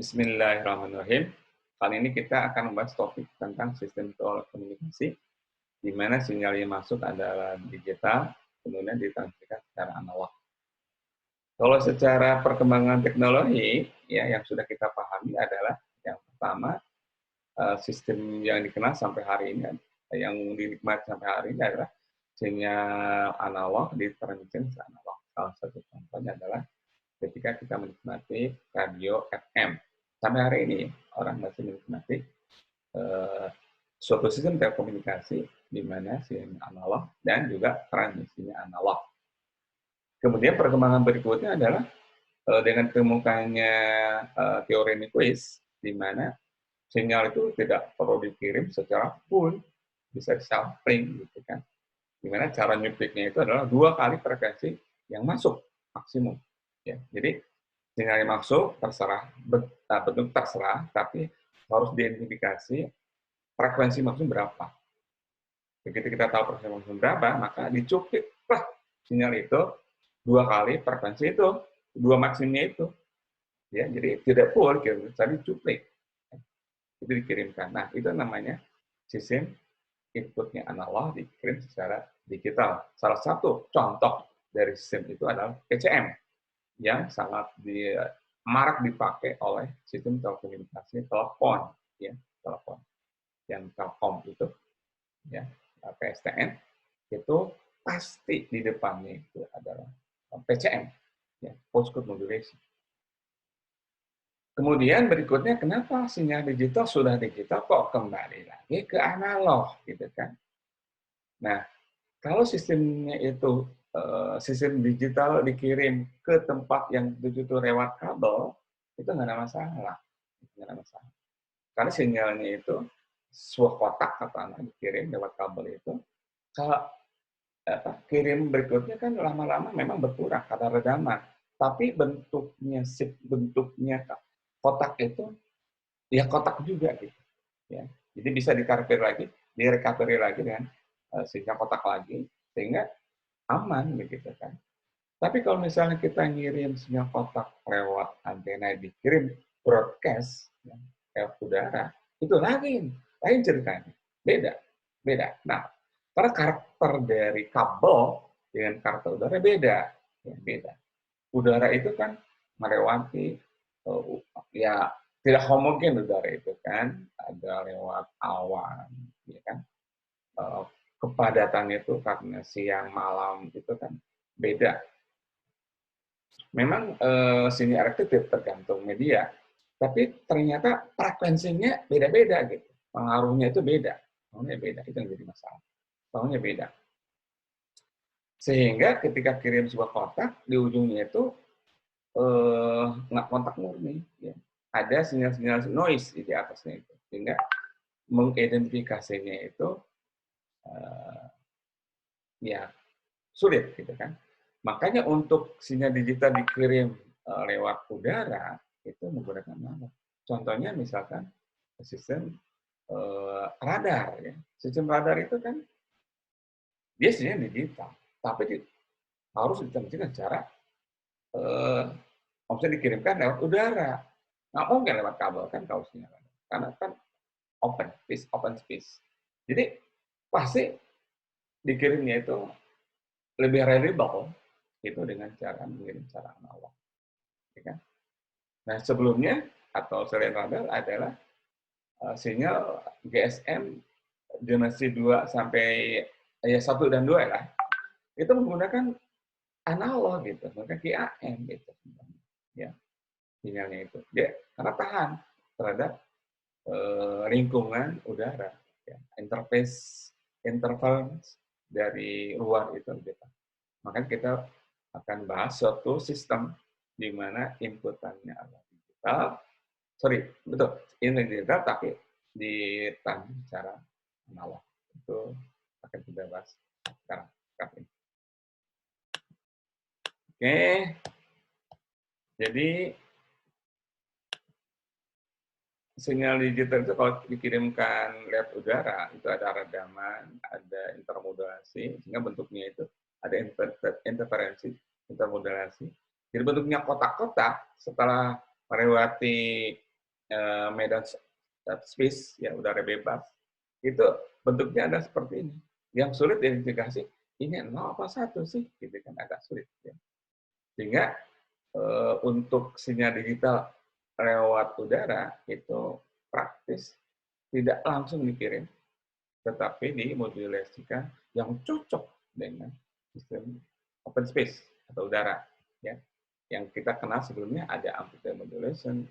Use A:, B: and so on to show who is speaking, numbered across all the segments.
A: Bismillahirrahmanirrahim. Kali ini kita akan membahas topik tentang sistem telekomunikasi, di mana sinyal yang masuk adalah digital, kemudian ditransmisikan secara analog. Kalau secara perkembangan teknologi, ya yang sudah kita pahami adalah yang pertama, sistem yang dikenal sampai hari ini, yang dinikmati sampai hari ini adalah sinyal analog ditransmisikan secara analog. Salah satu contohnya adalah ketika kita menikmati radio FM. Sampai hari ini, orang masih menikmati suatu sistem telekomunikasi di mana sinyal analog dan juga transmisinya analog. Kemudian perkembangan berikutnya adalah dengan ditemukannya teori Nyquist, di mana sinyal itu tidak perlu dikirim secara full, bisa sampling, gitu kan. Di mana cara nyupliknya itu adalah 2 kali frekuensi yang masuk maksimum. Ya, jadi sinyal yang masuk terserah bentuk terserah, tapi harus diidentifikasi frekuensi maksimum berapa. Begitu kita tahu frekuensi maksimum berapa, maka dicupliklah sinyal itu 2 kali frekuensi itu, 2 maksimumnya itu. Ya, jadi tidak full, tapi cuplik. Itu dikirimkan. Nah, itu namanya sistem inputnya analog dikirim secara digital. Salah satu contoh dari sistem itu adalah PCM yang sangat marak dipakai oleh sistem telekomunikasi telepon, ya, telepon yang Telkom itu, ya, PSTN itu pasti di depannya itu adalah PCM, ya, postcode modulation. Kemudian berikutnya, kenapa sinyal digital sudah digital kok kembali lagi ke analog, gitu kan? Nah, kalau sistemnya itu sistem digital dikirim ke tempat yang itu lewat kabel, itu nggak ada masalah. Nggak ada masalah. Karena sinyalnya itu sebuah kotak katakanlah dikirim lewat kabel itu, kalau kirim berikutnya kan lama-lama memang berkurang karena redaman. Tapi bentuknya kotak itu ya kotak juga gitu. Ya. Jadi bisa direkapitulasi lagi dengan sinyal kotak lagi, sehingga aman begitu kan. Tapi kalau misalnya kita ngirim sinyal kotak lewat antena dikirim broadcast ya, lewat udara, itu lain ceritanya, beda. Nah, karena karakter dari kabel dengan karakter udara beda, ya, beda. Udara itu kan melewati ya tidak homogen udara itu kan, ada lewat awan, ya kan. Kepadatannya itu karena siang malam itu kan beda. Memang sinyal elektrik tergantung media, tapi ternyata frekuensinya beda-beda gitu. Pengaruhnya itu beda. Itu yang jadi masalah. Pengaruhnya beda. Sehingga ketika kirim sebuah kotak, di ujungnya itu nggak kontak murni. Ya. Ada sinyal-sinyal noise di atasnya itu. Sehingga mengidentifikasinya itu ya sulit gitu kan. Makanya untuk sinyal digital dikirim lewat udara itu menggunakan apa? Contohnya misalkan sistem radar ya. Sistem radar itu kan dia sinyal digital, tapi harus ditransmisikan secara maksudnya dikirimkan lewat udara. Nggak mungkin lewat kabel kan kalau sinyal radar. Karena kan open space. Jadi pasti dikirimnya itu lebih reliable itu dengan cara mengirim secara analog. Ya kan? Nah, sebelumnya atau selain radar adalah sinyal GSM generasi 2 sampai ya 1 dan 2 lah. Itu menggunakan analog gitu, menggunakan QAM gitu. Ya, sinyalnya itu. Dia karena tahan terhadap lingkungan udara, ya. Interference dari luar itu gitu. Makanya kita akan bahas suatu sistem di mana inputannya adalah digital, ini digital tapi ditanggung secara analog. Itu akan kita bahas sekarang. Oke, jadi sinyal digital itu kalau dikirimkan lewat udara, itu ada redaman, ada intermodulasi, sehingga bentuknya itu ada interferensi, intermodulasi. Jadi bentuknya kotak-kotak setelah melewati medan space, ya udara bebas, itu bentuknya ada seperti ini. Yang sulit identifikasi, ini 0 apa 1 sih? Gitu kan, agak sulit. Ya. Sehingga untuk sinyal digital lewat udara itu praktis tidak langsung dikirim, tetapi dimodulasikan yang cocok dengan sistem open space atau udara. Ya. Yang kita kenal sebelumnya ada amplitude modulation,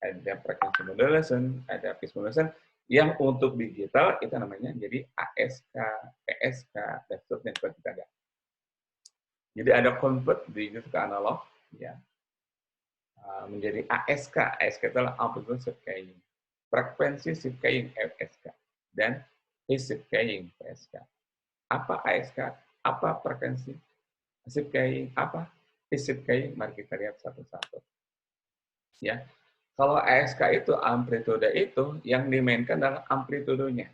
A: ada frequency modulation, ada phase modulation, yang untuk digital itu namanya jadi ASK, PSK, dan seterusnya seperti kita lihat. Jadi ada convert digital ke analog, ya, menjadi ASK. ASK itu adalah amplitude shift keying, frekuensi shift keying FSK, dan phase shift keying PSK. Apa ASK? Apa frekuensi shift keying? Apa phase shift keying? Mari kita lihat satu-satu. Ya, kalau ASK itu amplitude itu yang dimainkan adalah amplitudenya.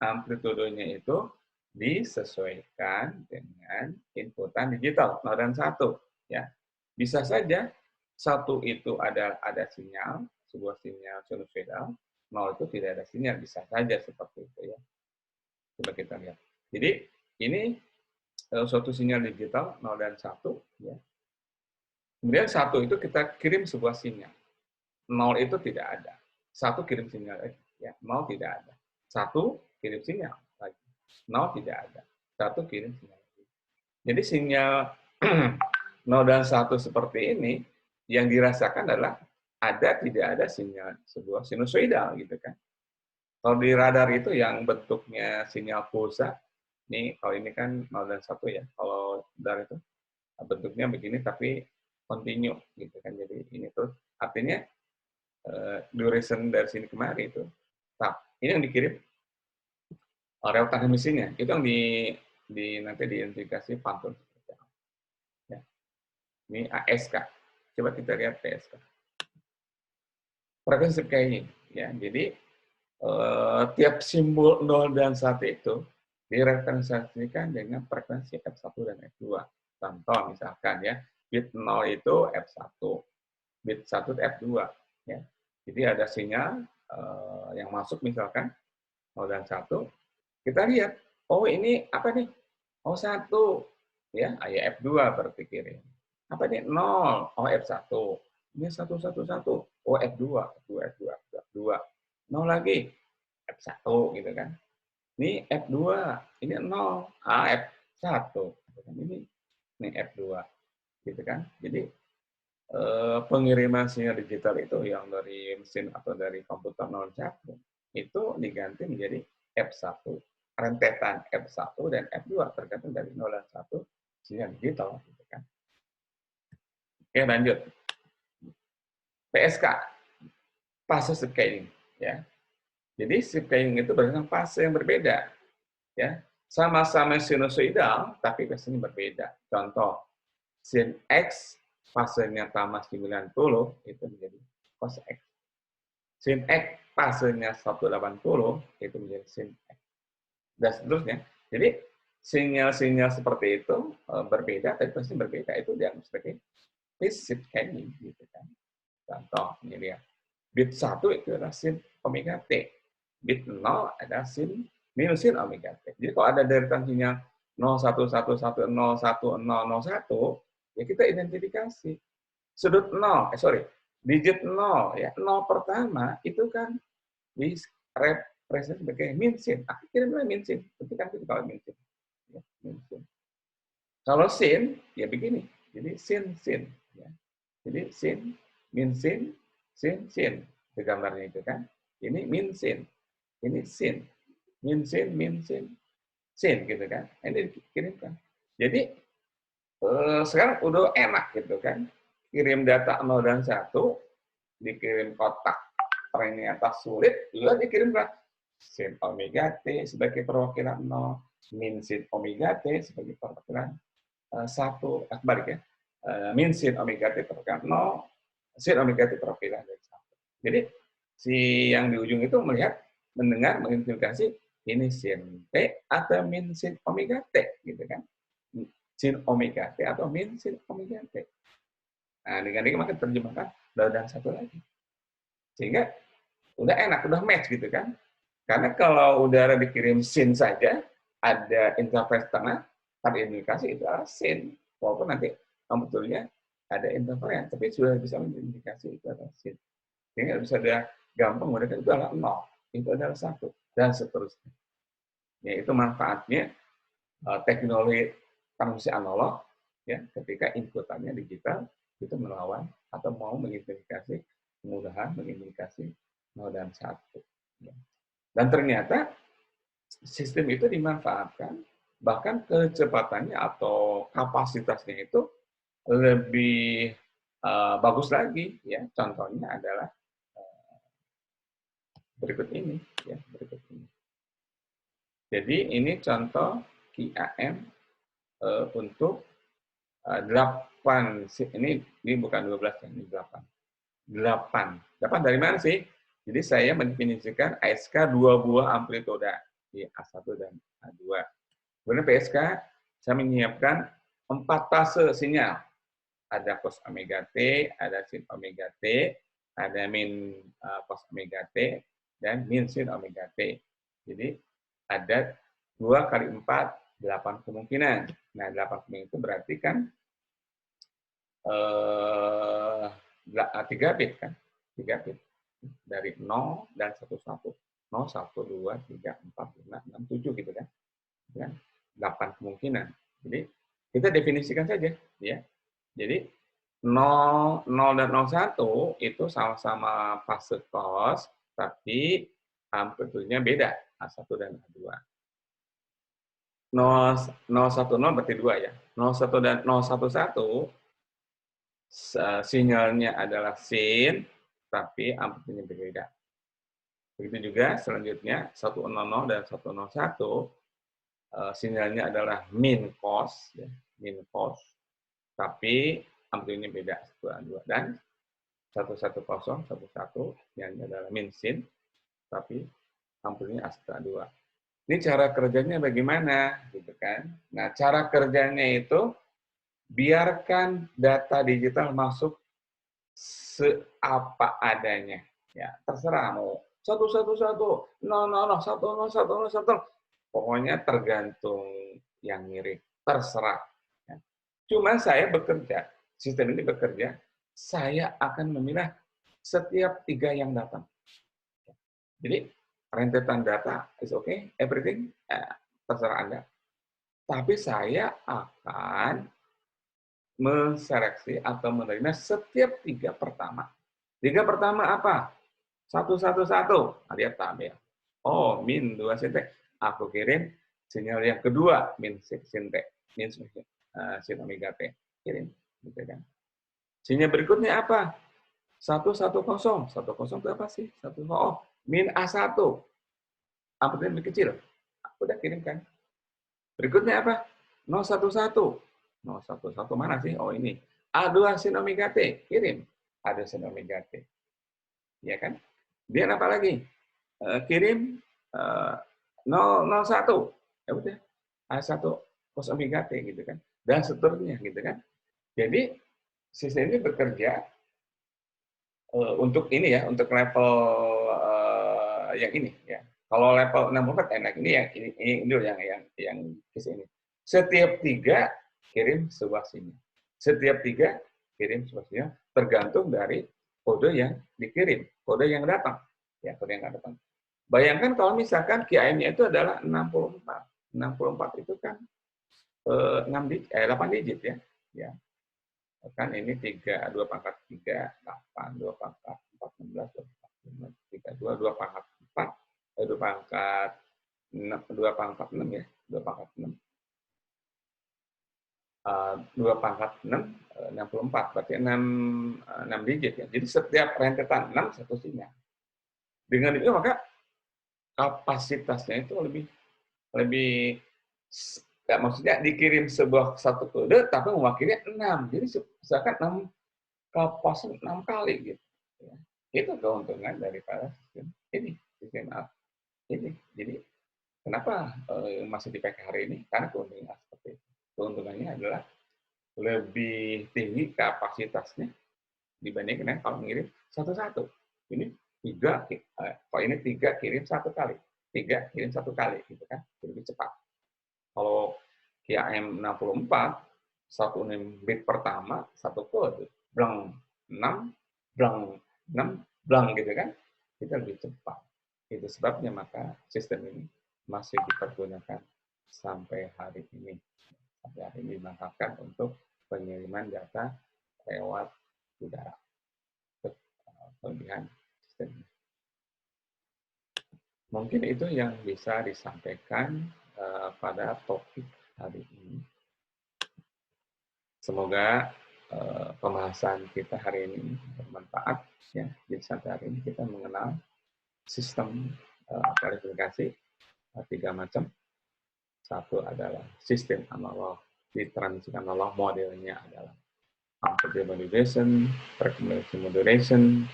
A: Amplitudenya itu disesuaikan dengan inputan digital 0 dan 1. Ya, bisa saja 1 itu ada sinyal, sebuah sinyal sinusoidal, 0 itu tidak ada sinyal, bisa saja seperti itu ya. Coba kita lihat. Jadi ini suatu sinyal digital 0 dan 1 ya. Kemudian 1 itu kita kirim sebuah sinyal. 0 itu tidak ada. 1 kirim sinyal lagi. Ya, 0 tidak ada. 1 kirim sinyal lagi. 0 tidak ada. 1 kirim sinyal lagi. Jadi sinyal 0 dan 1 seperti ini, yang dirasakan adalah ada tidak ada sinyal sebuah sinusoidal gitu kan. Kalau di radar itu yang bentuknya sinyal pulsa, ini kalau ini kan 0 dan 1 ya. Kalau radar itu bentuknya begini tapi continue gitu kan. Jadi ini tuh artinya duration dari sini kemari itu. Nah, ini yang dikirim real time emisinya. Itu yang nanti diidentifikasi pantun. Ya. Ini ASK. Coba kita lihat PSK. Frekuensi kayaknya. Ya, jadi tiap simbol 0 dan 1 itu direpresentasikan dengan frekuensi F1 dan F2. Contoh misalkan ya, bit 0 itu F1, bit 1 itu F2. Ya. Jadi ada sinyal yang masuk misalkan 0 dan 1, kita lihat, oh ini apa nih? Oh 1, ya, F2 berarti kirim. Apa nih? 0, oh F1. Ini 1, 1, 1, oh F2, F2, F2, F2. 0 lagi, F1 gitu kan. Ini F2, ini 0, F1. Ini F2, gitu kan. Jadi pengiriman sinyal digital itu yang dari mesin atau dari komputer 01 itu diganti menjadi F1, rentetan F1 dan F2 tergantung dari 0 dan 1 sinyal digital gitu kan. Oke, lanjut. PSK, fase shift keying ya. Jadi shift keying itu berdasarkan fase yang berbeda ya. Sama-sama sinusoidal tapi fasenya berbeda. Contoh, sin X fasenya tambah 90 itu menjadi cos X. Sin X fasenya 180 itu menjadi sin X. Dan seterusnya. Jadi sinyal-sinyal seperti itu berbeda, tapi pasti berbeda. Itu dianggap sebagai phase shift keying gitu kan. Contoh, ini dia. Bit 1 itu adalah sin omega T. Bit 0 adalah sin minus sin omega T. Jadi kalau ada deretan sinyal 01110101, ya kita identifikasi. Sudut 0, digit 0, ya 0 pertama itu kan direpresentasi sebagai min sin. Aku kirimlah min sin. Ketika kita kalau min sin. Ya, min sin. Kalau sin, ya begini. Jadi sin, sin. Ya. Jadi sin, min sin, sin, sin. Itu gambarnya itu kan. Ini min sin. Ini sin. Min sin, sin gitu kan. Ini dikirimkan. Jadi sekarang udah enak gitu kan. Kirim data 0 dan 1, dikirim kotak ternyata sulit, lalu dikirimkan sin omega T sebagai perwakilan 0, min sin omega T sebagai perwakilan 1, balik ya. Min sin omega T perwakilan 0, sin omega T perwakilan dari 1. Jadi si yang di ujung itu mendengar, mengidentifikasi ini sin T atau min sin omega T gitu kan. Sin omega T atau min sin omega T. Nah, dengan ini maka terjemahkan dan 1 lagi. Sehingga udah enak, udah match gitu kan. Karena kalau udara dikirim SYN saja, ada interference tengah, terindikasi itu adalah SYN. Walaupun nanti sebetulnya ada interference, tapi sudah bisa mengindikasi itu adalah SYN. Sehingga bisa ada gampang mereka itu adalah 0, itu adalah 1, dan seterusnya. Ya, itu manfaatnya teknologi transmisi analog, ya, ketika inputannya digital, itu melawan atau mau mengidentifikasi, kemudahan mengidentifikasi 0 dan 1. Ya. Dan ternyata sistem itu dimanfaatkan, bahkan kecepatannya atau kapasitasnya itu lebih bagus lagi. Ya, contohnya adalah berikut ini. Ya, berikut ini. Jadi ini contoh QAM untuk 8, ini bukan 12, ini 8. 8 dari mana sih? Jadi saya mendefinisikan ASK 2 buah amplituda di A1 dan A2. Kemudian PSK, saya menyiapkan 4 fase sinyal. Ada cos omega T, ada sin omega T, ada min cos omega T, dan min sin omega T. Jadi ada 2 kali 4, 8 kemungkinan. Nah, 8 kemungkinan itu berarti kan 3 bit kan? 3 bit. Dari 0 dan 1, 1. 0, 1, 2, 3, 4, 5, 6, 7 gitu kan. 8 kemungkinan. Jadi kita definisikan saja, ya. Jadi 0, 0 dan 01 itu sama-sama fase cos, tapi amplitudenya beda, A1 dan A2. 010 berarti 2 ya. 01 dan 011 sinyalnya adalah sin, tapi amplitudenya berbeda. Begitu juga selanjutnya 100 dan 101 sinyalnya adalah min cos, ya, min cos, tapi amplitudenya beda 1 dan 2. Dan 110, 11 sinyalnya adalah min sin, tapi amplitudenya A1, A2. Ini cara kerjanya bagaimana, gitu kan? Nah, cara kerjanya itu biarkan data digital masuk seapa adanya, ya terserah mau 111, 000, 101, pokoknya tergantung yang ngirim, terserah. Ya. Cuma saya bekerja, sistem ini bekerja, saya akan memilah setiap 3 yang datang. Jadi rentetan data is okay, everything, terserah Anda. Tapi saya akan menseleksi atau menerima setiap 3 pertama. 3 pertama apa? 111. Nah, lihat tabel. Oh, min 2 sintek. Aku kirim sinyal yang kedua, min sintek. Min sin omega T. Kirim. Gitu kan. Sinyal berikutnya apa? 110. 110 itu apa sih? 1, oh, min A1. Amplitude lebih kecil. Aku udah kirimkan. Berikutnya apa? 011. 011 mana sih? Oh, ini. A2 sin omega T. Kirim. A2 sin omega T. Ya kan? Dia apa lagi? Kirim 001. Ya udah. A1 cos omega T gitu kan. Dan seterusnya gitu kan. Jadi sistem ini bekerja untuk ini ya, untuk level yang ini ya. Kalau level 64 enak, ini yang dulu yang case ini. Setiap 3 kirim sebuah sinyal. Setiap 3 kirim sebuah sinyal tergantung dari kode yang dikirim, kode yang datang. Ya, kode yang datang. Bayangkan kalau misalkan QAM-nya itu adalah 64. 64 itu kan 8 digit ya. Ya. Kan ini 3, 2 pangkat 3, 8, 2 pangkat 4, 16, 2 pangkat 5, 3, 2, 2 pangkat 4, 2 pangkat 6, 2 pangkat 6 ya, 2 pangkat 6. 2 pangkat 6, 64, berarti 6 digit ya. Jadi setiap rentetan 6, satu sinyal. Dengan itu maka kapasitasnya itu lebih ya, maksudnya dikirim sebuah satu kode tapi mewakili 6. Jadi misalkan 6 kapasitas 6 kali gitu. Ya. Itu keuntungan daripada sistem ini, sistem ini. Jadi kenapa masih dipakai hari ini? Karena keuntungannya seperti itu. Keuntungannya adalah lebih tinggi kapasitasnya dibandingkan kalau mengirim satu-satu. Ini Kalau ini 3 kirim 1 kali, 3 kirim 1 kali, gitu kan, lebih cepat. Kalau QAM 64, 1 bit pertama, 1 kode, blang 6, blang 6, blang, gitu kan, itu lebih cepat. Itu sebabnya maka sistem ini masih dipergunakan sampai hari ini. Sampai hari ini dimanfaatkan untuk pengiriman data lewat udara. Kelebihan sistem ini. Mungkin itu yang bisa disampaikan pada topik hari ini. Semoga pembahasan kita hari ini bermanfaat. Ya, jadi sampai hari ini kita mengenal sistem telekomunikasi 3 macam. Satu adalah sistem analog, di transisi analog modelnya adalah amplitude modulation, frequency modulation,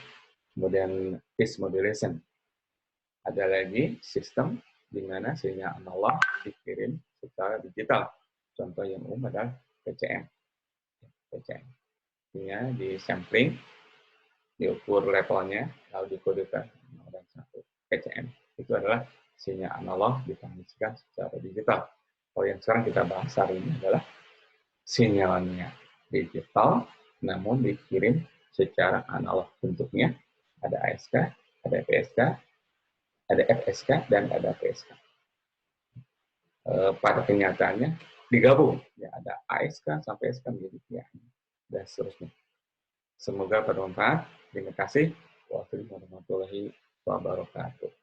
A: kemudian phase modulation. Ada lagi sistem di mana sinyal analog dikirim secara digital. Contoh yang umum adalah PCM. PCM. Artinya di sampling, diukur levelnya, lalu dikodekan 0 dan 1. PCM. Itu adalah sinyal analog ditransmisikan secara digital. Kalau yang sekarang kita bahas hari ini adalah sinyalnya digital, namun dikirim secara analog. Bentuknya ada ASK, ada PSK, ada FSK, dan ada PSK. Pada kenyataannya digabung, ya ada ASK sampai SK menjadi PIA, dan seterusnya. Semoga bermanfaat. Terima kasih. Wassalamualaikum warahmatullahi wabarakatuh.